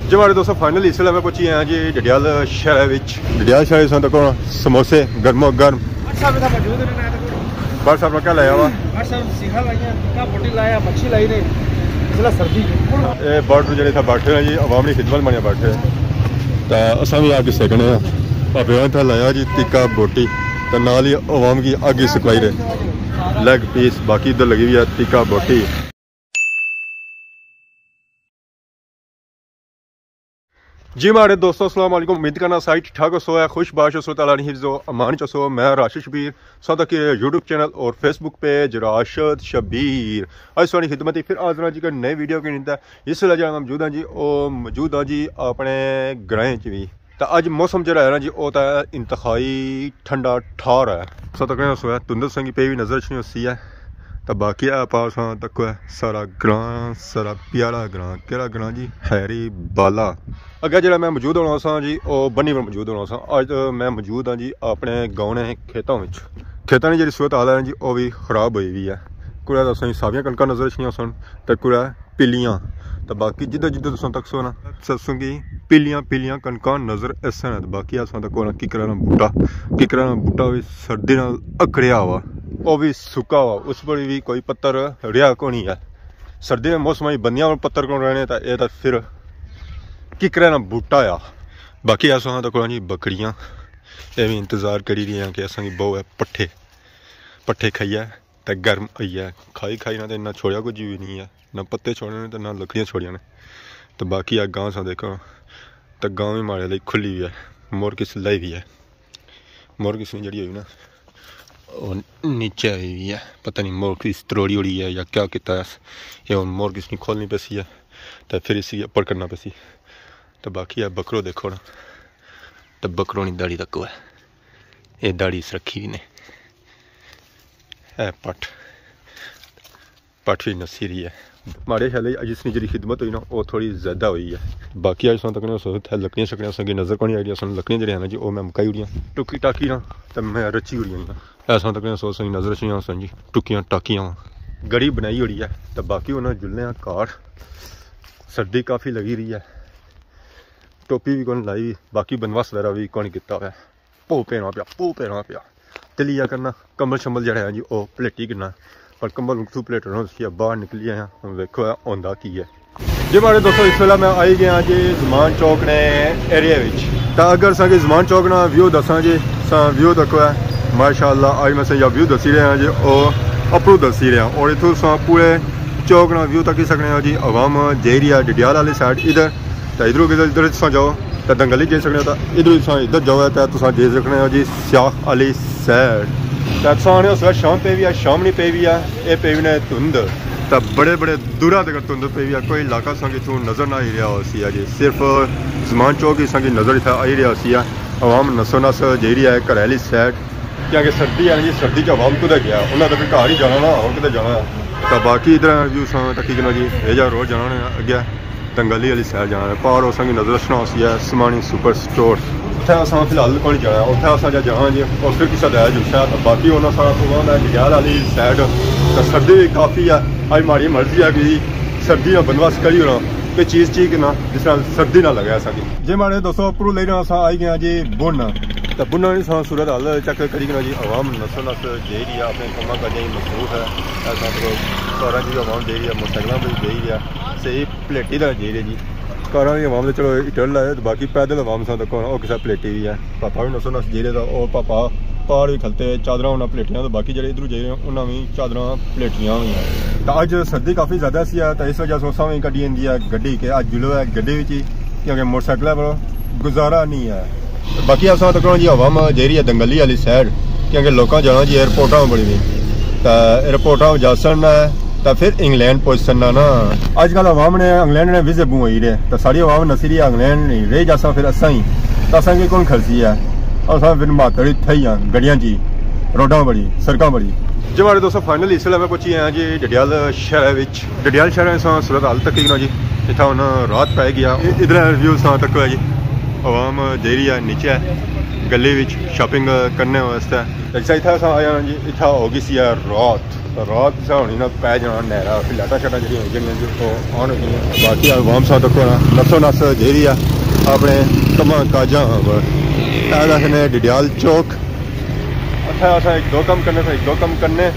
जी हमारे दोस्तों फाइनली इस मैं पहुंची हैं जी डडियाल शहर डडियाल शहर तक समोसे गर्मो गर्म बस साहब ने क्या लाया हुआ बॉर्डर जो था बैठे हैं जी अवामी खिदमत बने बैठे तो असा भी आगे सेकने भापे था लाया जी टिक्का बोटी तो नाल ही अवाम की आगे सप्लाई रहे लेग पीस बाकी इधर लगी हुई है टिक्का बोटी। जी हमारे दोस्तों अस्सलाम वालेकुम, उम्मीद करना साइट ठीक ठाक सो है खुश बाश सो ताला हिफ्ज़ो अमान चसो। मैं राशिद शबीर सदा के यूट्यूब चैनल और फेसबुक पेज राशिद शबीर आज वाली खिदमत फिर आज जी का नए वीडियो की नींद इस वजह मौजूद हाँ जी मौजूद हाँ जी अपने ग्रां च भी तो अज मौसम जो है ना जी वो तो इंतहाई ठंडा ठार है सदा सोया धुंध संगी पे भी नजर नहीं होती है तो बाकी पास तक है सारा ग्रां सारा प्यारा ग्रां केड़ा ग्रां जी हैरी बाला। अगर जो मैं मौजूद होना सा जी वो बनी पर मौजूद होना सा अज मैं मौजूद हाँ जी अपने गाँव ने खेतों में खेतों की जी सूरत हाल है जी वो भी खराब हुई हुई है कुड़ा तो असें सारियां कणकां नजर नहीं सन तो कुड़ा पिलियां तो बाकी जिधर जिधर तुम तक सोना ससूंगी पिलियां पिलियां कणकां नजर इस तो बाकी असां तक होना किकरा बूटा भी सर्दी नाल अकड़िया हुआ वो भी सुक्का हुआ उस पर भी कोई पत्तर रिहा को नहीं है सर्दी के मौसम में बंदियां पत्तर को रहने तो यह तो फिर किकरा ना बूटा आ बाकी असां तक जी बकरियां ये भी इंतजार करी रही हैं कि असां की बहु है पट्ठे पट्ठे खाइए तो गर्म होई है खाई खाई ना तो इन्ना छोड़िया कुछ भी नहीं है ना पत्ते छोड़े ने तो ना लकड़ियाँ छोड़िया ने तो बाकी गांव सा देखो तो गांव भी हमारे लिए खुली हुई है मोर किस लाई भी है मोर किस जी हुई ना और नीचे आई हुई है पता नहीं मोर किस तरोड़ी उड़ी है या क्या किता है ये मोर किस नहीं खोलनी पैसी है तो फिर इसी ऊपर करना पैसी तो बाकी है बकरो देखो ना तो बकरों की दाढ़ी तक है ये दाढ़ी रखी भी ने है पट भी नसी रही है माड़े ख्याल जिसनी जी खिदमत हुई ना वो थोड़ी ज़्यादा हुई है बाकी अज तक सोचते लकड़ियाँ शकड़ियाँ संगे नजर को नहीं आई लकड़ियाँ जो है ना जी वो मैं मुकाई उड़ियाँ टुकी टाकी ना तो मैं रची उड़ियाँ ऐसा तक सोच संगी नजर च सन जी टुकियाँ टाकियाँ गड़ी बनाई उड़ी है तो बाकी उन्होंने जुलने कार सर्दी काफ़ी लगी रही है टोपी भी कौन लाई बाकी बनवास वगैरह भी कौन किया हुआ भो पेना पिया तलिया करना कंबल शंबल जड़ा है जी वो पलेटी करना पर कंबल उठू प्लेट बाहर निकली आया देखो आंदा की है जी हमारे दोस्तों इस वेला मैं आई गया जी जमान चौक ने एरिया तो अगर असें जमान चौक ना व्यू दसा जी व्यू देखो है माशाअल्लाह आज मैं या व्यू दसी रहे हैं जी वो अपरू दसी रहे हैं और इतों पूरे चौक ना व्यू तक सकने हैं जी अवाम जे रही है डडियाल वाली साइड इधर तो इधर जाओ तो दंगली जे सकने तो इधर जाओ तो जे सकने हो जी स्याह वाली साइड तो आने उस शाम पे भी है शाम नहीं पे भी है ये पे भी ने धुंध तो बड़े बड़े दूरा तक धुंध पे भी है कोई इलाका संग इतों नज़र ना आई रहा उसी है जी सिर्फ जमान चौक ही संग नज़र इतना आई रहा उसी है अवाम नसो नस जे रही है घर वाली साइड क्योंकि सर्दी है जी सर्दी च अवाम कुछ गया उन्हें तो फिर घर ही जाना ना और कितने जाना तो बाकी इधर व्यू तक ना जी एजा रोड जाना अगे दंगली वाली साइड जाना पार उस नजर रखना उसी है समानी सुपर स्टोर उत्थे फिलहाल को नहीं जाना उत्थे अस जाना जी और फिर किसी लै जुशा तो बाकी उन्होंने सारा डडियाल वाली साइड तो सर्दी भी काफ़ी है अज माड़ी मर्जी है कि सर्दी का बंदोबस्त करी होना कोई चीज़ ठीक ना जिस तरह सर्दी ना लगे असा जी हमारे दोस्तों उपरू ले अस आई गए जी बुन तो बुन सूरत हाल चेक करी जी अवाम नसो नस दे रही है अपने कमा काजें मसरूफ है कारा की अवाम दे रही है मोटरसाइकिल भी दे रही है सही प्लेटी का दे रही है जी कारा की अवाम तो चलो इटल है तो बाकी पैदल अवाम सा तक वो किसी प्लेटी भी है पापा भी नसो नस जे रहे तो पापा पार भी खलते चादर उन्हें प्लेटियां तो बाकी जो इधर जे उन्हें भी चादर प्लेटियां हुई हैं तो अज सर्दी काफ़ी ज़्यादा सी है तो इस वजह सोसा भी कड्डी आती है गड्डी के अज जुलो है गड्डी ही क्योंकि मोटरसाइकिल पर गुजारा नहीं है बाकी अस तक जी अवाम जे रही है दंगली वाली साइड क्योंकि लोगों जाना जी एयरपोर्टा बड़ी भी तो एयरपोर्टा जा सकना है तो फिर इंग्लैंड पहुँच सकना ना अजकल अवाम ने इंग्लैंड ने विजे बू आई रहे तो सारी अवाम नसी रही है इंग्लैंड नहीं रही जासा फिर असा ही तो असा की कौन खर्ची है और फिर मातर इतना ही हाँ गड्डियाँ जी रोडा बड़ी सड़क बड़ी जी हमारे दोस्तों फाइनली इस मैं पहुंची हैं जी डडियाल शहर डडियाल शहर सूरत हाल तक ना जी इतना हम रात पै गया इधर व्यू तक है जी अवाम जे रही है नीचे गली शॉपिंग करने वास्ते अच्छा इतना आया जी इतना हो गई सी रात तो रात सा होनी ना पै जाना नहरा फिर लाटा शाटा जी ऑन हो गई। बाकी आवाम साथ रखो ना नसो नस जेरी आ अपने कमा काजा ने डडियाल चौक अच्छा असा एक दो कम करने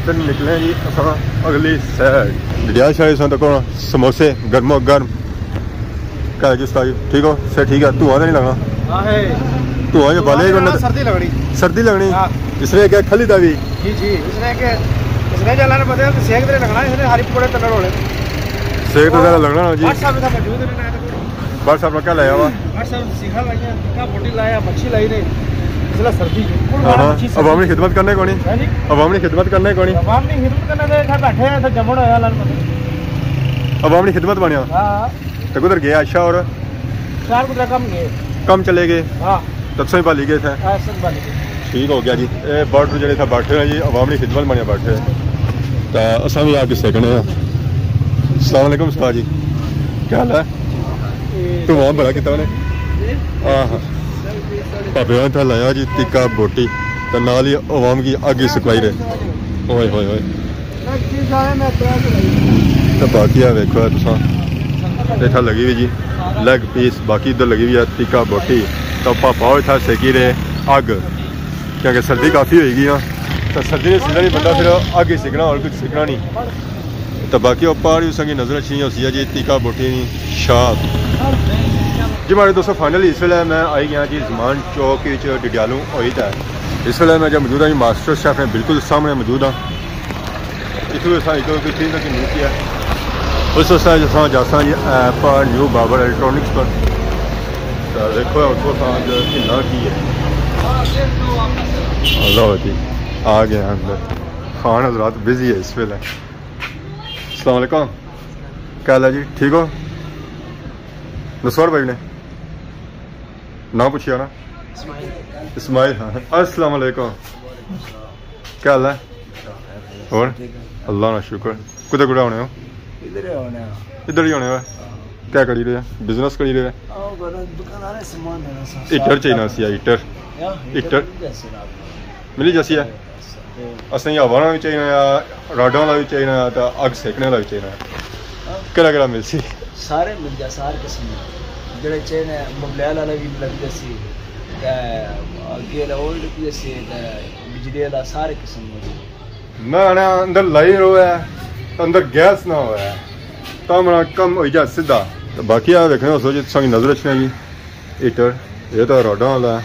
फिर निकले जी असा अगली साइड डडियाल शाह साथ रखो समोसे गर्मो गर्म क्या जी उस्ताद ठीक हो सर ठीक है धुआं तो नहीं लगना धुआं जो बाले सर्दी लगनी इसलिए क्या खली दा भी जी जी इसने जला ने बदल सेक दे लगना इसने हरी पकोड़े तलड़ होले सेक तो जरा लगना जी व्हाट्सएप पे मौजूद है ना व्हाट्सएप में क्या लाया हुआ व्हाट्सएप सीखा लाया का बोटी लाया मच्छी लाई ने इसला सर्दी अब हमने खिदमत करने कोनी अब हमने खिदमत करने कोनी अवाम ने खिदमत करने दे था बैठे हैं तो जमण होया लाल अब हमने खिदमत बनिया हां तो उधर गया अच्छा और चार कुछ कम चले गए हां तब से बाली गए थे सब बाली ठीक हो गया जी ये बॉर्डर जो था बैठे हैं जी अवामी खिदमत बनिया बैठे तो असा भी आके सीखने अस्सलाम वालेकुम उस्ताद जी क्या हाल है तू वहाँ बड़ा कितना ने हाँ हाँ भापे था लाया जी टिक्का बोटी तो नाल ही अवाम की आगे सिखवाई रहे ओए होए होए तो बाकी है वेखो तुसा इतना लगी हुई जी लेग पीस बाकी इधर लगी हुई है टिक्का बोटी तो पापा इतना सेकी रहे अग क्योंकि सर्दी काफ़ी होगी ना तो सर्दी के सीजन ही बंदा फिर आगे सीखना और कुछ सीखना नहीं तो बाकी पहाड़ भी उसकी नज़र अच्छी होती है जी टिक्का बोटी शाप जी हमारे दोस्तों फाइनली इस वेले मैं आई गया जी जमान चौक डडियालू होई था इस वेले मैं जब मौजूद हाँ जी मास्टर शेफ ने बिल्कुल सामने मौजूद हाँ इतने कोई चीज़ का नहीं किया उस जैसा जासा जी ऐप न्यू बाबर इलेक्ट्रॉनिक्स पर तो देखो उसको कितना की है लो जी आ गए अंदर खान हजरात बिजी है इस वेले अस्सलाम वालेकुम क्या हाल है जी ठीक हो नसवार भाई ने ना पूछिया ना इस्माइल हाँ अस्सलाम वालेकुम क्या हाल है और अल्लाह ना शुक्र कुछ कुछ होने हो इधर ही होने क्या करी रहे बिजनेस करी रहे हीटर चाहिए सी हीटर हीटर मिली जैसी है असें हवा भी चाहिए राडों का भी चाहिए तो अग सेकने का भी चाहिए केड़ा केड़ा मिल सी सारे मिल जा सारे किस्म जेड़े चाहिए मोबाइल वाला भी लग जैसी अगे ओल्ड जैसी बिजली वाला सारे किस्म ना अंदर लाइन रो है अंदर गैस ना हो है तो हमारा कम हो जाए सीधा तो बाकी आप देखने सोचे संग नजर अच्छी जी हीटर ये तो राडों वाला है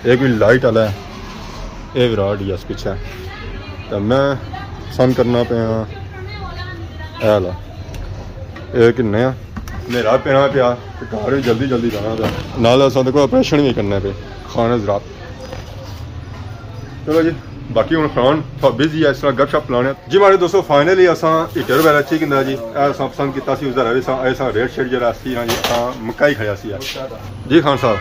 एक भी लाइट वाला है ये विराट ही पीछे तो मैं पसंद करना पे ये कि मेरा पेना पिया घर भी जल्दी जल्दी जाना था नाल देखो ऑपरेशन भी करना पे खाने रात चलो जी बाकी हूँ खान बिजी है इस तरह गपशप लाने जी हमारे दोस्तों फाइनली असा हीटर वगैरह अच्छी कि जी पसंद किया उसका रेट शेट जरा सी हाँ जी मक्का ही खाया जी खान साहब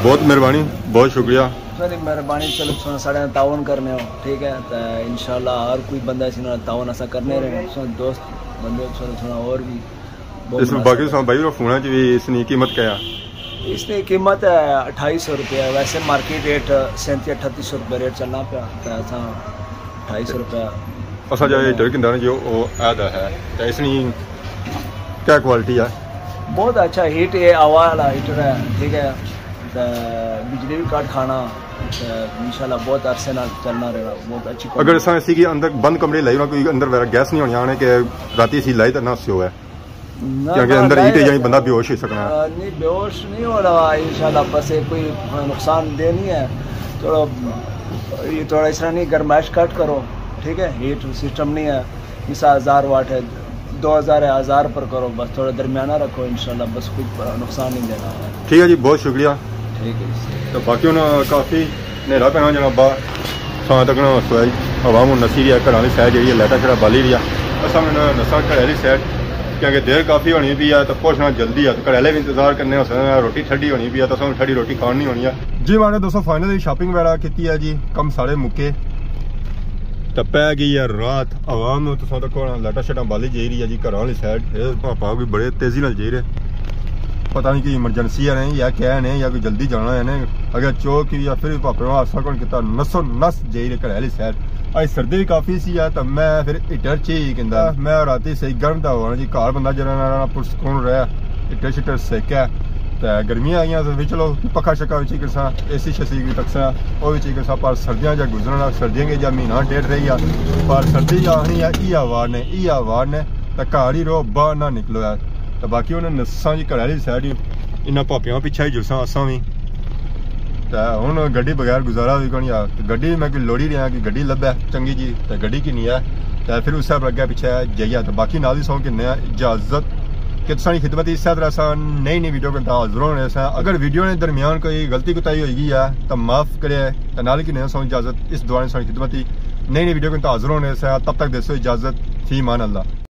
बहुत मेहरबानी बहुत शुक्रिया मेहरबानी चलो साढ़े तावन करने हो ठीक है तो इंशाल्लाह हर कोई बंदा तावन ऐसा करने रहे दोस्त बंदे और भी इसमें बाकी भाई फोन भी इसकी कीमत क्या है इसकी कीमत है 2800 रुपया वैसे मार्केट रेट 3700-3800 रुपये रेट चलना पाया तो 2800 रुपया असा जो हीटर कि जो आदा है तो इसकी क्या क्वालिटी है बहुत अच्छा हीट है हवा वाला हीटर है ठीक है बिजली भी काट खाना इंशाल्लाह बहुत अरसे ना चलना रहेगा बहुत अच्छी अगर ऐसी कि अंदर बंद कमरे लाई कोई अंदर गैस नहीं होनी आने के राती सी लाई तो ना सो है क्योंकि अंदर हीट है बंदा बेहोश हो सकना नहीं बेहोश नहीं हो रहा इंशाल्लाह बस कोई नुकसान दे नहीं है थोड़ा ये थोड़ा इस तरह नहीं गर्माइश कट करो ठीक है हीट सिस्टम नहीं है इस 1000 वाट है 2000 पर करो बस थोड़ा दरमियाना रखो इंशाल्लाह बस कोई नुकसान नहीं देना ठीक है जी बहुत शुक्रिया ठीक है तो बाकी उन्हें काफ़ी नेरा पैना जनाबा शाम तक सोया हवा हूँ नसी रही है घर वाली साइड जी लाइटा छड़ा बाली रही है असा नसा घर वाली साइड क्योंकि देर काफ़ी होनी पी है तो पहुँचना जल्दी है तो घर वाले भी इंतजार करने रोटी ठंडी होनी पी है तो ठंडी रोटी खानी होनी है जी मैंने दोस्तों फाइनली शॉपिंग वगैरह की है जी कम सारे मुक्के तो पै गई है रात आवाम तो लाइटा शाटा बाली जाई रही है जी घर वाली साइड पापा भी बड़े तेजी नाल जाई रहे पता नहीं कोई इमरजेंसी है नहीं या क्या है या कोई जल्दी जाना है नहीं अगर चौक या फिर पापे हादसा कौन किया नसो नस जाई रहे घर वाली साइड अज सर्दी भी काफ़ी सी है तो मैं फिर हीटर च ही कहता मैं राती सही गर्म तो होना जी घर बंदा जरा पुरसकून रहा हीटर शिटर सेका तो गर्मियाँ आई तो भी चलो पक्खा शक्का भी करसा AC शसी भी तकसा वो भी करसा पर सर्दियाँ जब गुजरना सर्दियाँ के जब महीना डेढ़ रही है पर सर्दी आनी है ई आवार ने तो घर ही रो बाहर ना निकलो है तो बाकी उन्हें नस्सा जी घर वाली साइड इन्हें भापियां पिछा ही जुलसा असा भी तो हूँ गड्डी बगैर गुजारा भी कौन यार गड्डी मैं कोई लोड़ी रहा कि गड्डी लभे चंगी जी तो गड्डी की नहीं है तो फिर उस हिसाब अगे पिछे जाइए तो बाकी नाल ही सौ कि इजाजत कि तुसानी खिदमत इस तरह नई वीडियो के हाजिर होने से अगर वीडियो ने दरमियान कोई गलती कुताही होगी है तो माफ़ करे तो नाल की नहीं सौ इजाजत इस दौरान सारी खिदमत नई वीडियो के हाजिर होने से तब तक देसो इजाजत फी मान अल्लाह।